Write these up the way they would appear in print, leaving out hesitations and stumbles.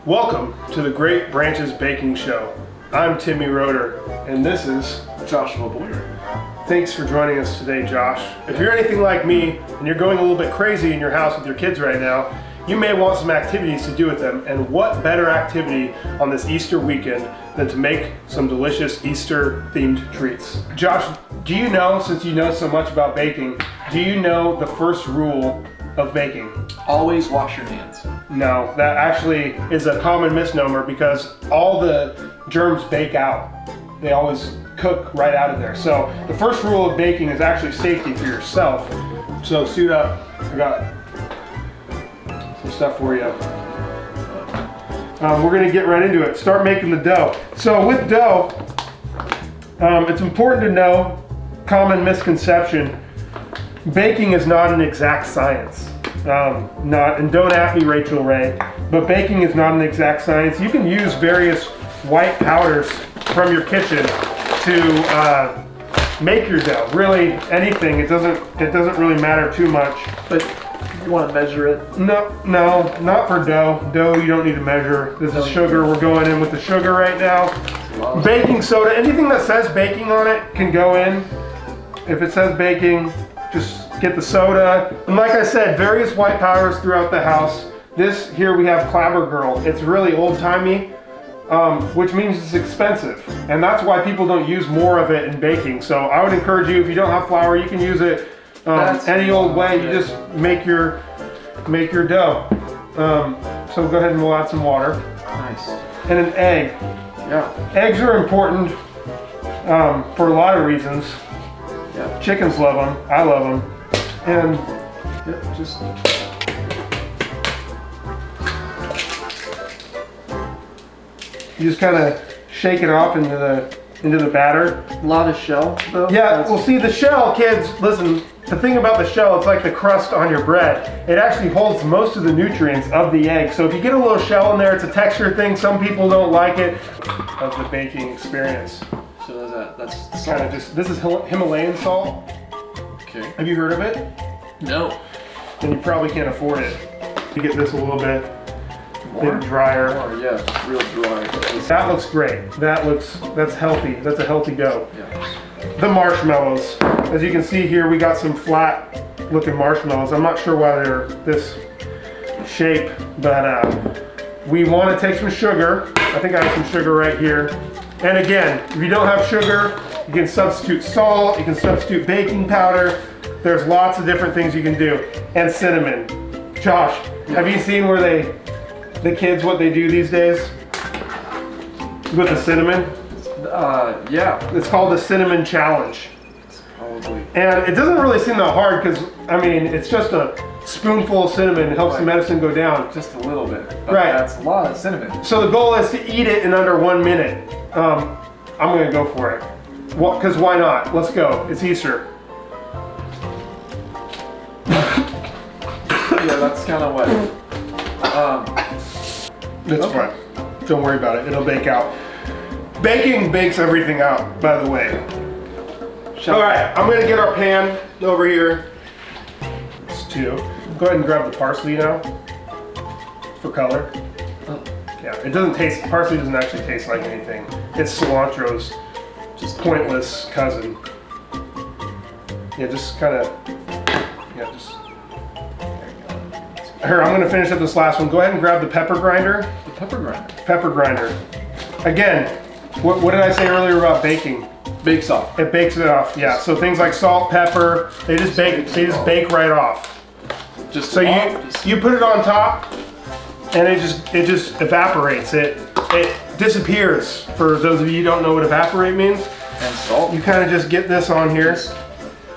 Welcome to the Great Branches Baking Show. I'm Timmy Roeder, and this is Joshua Boyer. Thanks for joining us today, Josh. If you're anything like me, and you're going a little bit crazy in your house with your kids right now, you may want some activities to do with them, and what better activity on this Easter weekend than to make some delicious Easter-themed treats. Josh, do you know, since you know so much about baking, do you know the first rule of baking? Always wash your hands. No, that actually is a common misnomer because all the germs bake out. They always cook right out of there. So the first rule of baking is actually safety for yourself. So suit up. I got some stuff for you. We're gonna get right into it. Start making the dough. So with dough, it's important to know, common misconception, baking is not an exact science. And don't at me, Rachel Ray, but baking is not an exact science. You can use various white powders from your kitchen to make your dough. Really, anything. It doesn't really matter too much. But you want to measure it? No, not for dough. Dough you don't need to measure. This is sugar. We're going in with the sugar right now. Baking soda. Anything that says baking on it can go in. If it says baking, just get the soda. And like I said, various white powders throughout the house. This here we have Clabber Girl. It's really old-timey, which means it's expensive. And that's why people don't use more of it in baking. So I would encourage you, if you don't have flour, you can use it any old way. You just make your dough. So go ahead and we'll add some water. Nice. And an egg. Yeah. Eggs are important for a lot of reasons. Yeah. Chickens love them. I love them. And Just you just kind of shake it off into the batter. a lot of shell, though. Yeah, well, see, the shell, kids, listen, the thing about the shell, it's like the crust on your bread. It actually holds most of the nutrients of the egg. So if you get a little shell in there, it's a texture thing. Some people don't like it. Of the baking experience. So that's Kind of just, this is Himalayan salt. okay. Have you heard of it? No. Then you probably can't afford it. You get this a little bit More? drier. More, yeah. Real dry. That looks great. That's healthy. That's a healthy dough. Yeah. The marshmallows. As you can see here, we got some flat looking marshmallows. I'm not sure why they're this shape, but we want to take some sugar. I think I have some sugar right here. And again, if you don't have sugar, you can substitute salt, you can substitute baking powder. There's lots of different things you can do. And cinnamon. Josh, have you seen where the kids, what they do these days with the cinnamon? Yeah. It's called the Cinnamon Challenge. Probably. And it doesn't really seem that hard because, I mean, it's just a spoonful of cinnamon. It helps the medicine go down. Just a little bit. But Right. That's a lot of cinnamon. So the goal is to eat it in under 1 minute. I'm going to go for it. Because why not? Let's go. It's Easter. Yeah, that's kind of what. That's fine. Don't worry about it. It'll bake out. Baking bakes everything out, by the way. All right, I'm going to get our pan over here. It's 2. Go ahead and grab the parsley now for color. Oh. Yeah, it doesn't taste, parsley doesn't actually taste like anything. It's cilantro's just pointless cousin. Yeah, just kind of, yeah, just. Here, I'm gonna finish up this last one. Go ahead and grab the pepper grinder. The pepper grinder. Pepper grinder. Again, what did I say earlier about baking? Bakes off. It bakes it off, yeah. So things like salt, pepper, they just bake right off. Just So you put it on top, and it just evaporates. It disappears. For those of you who don't know what evaporate means, and salt. you kind of just get this on here.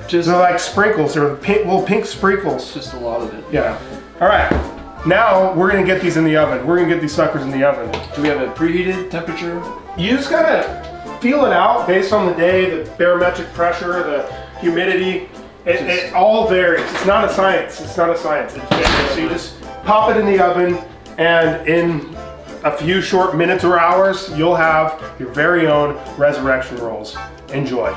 Just They're like sprinkles, or little pink sprinkles. just a lot of it. Yeah. All right. Now we're gonna get these in the oven. We're gonna get these suckers in the oven. Do we have a preheated temperature? You just gotta feel it out based on the day, the barometric pressure, the humidity. It all varies. It's not a science. It's not a science. It varies. So you just pop it in the oven, and in a few short minutes or hours, you'll have your very own resurrection rolls. Enjoy.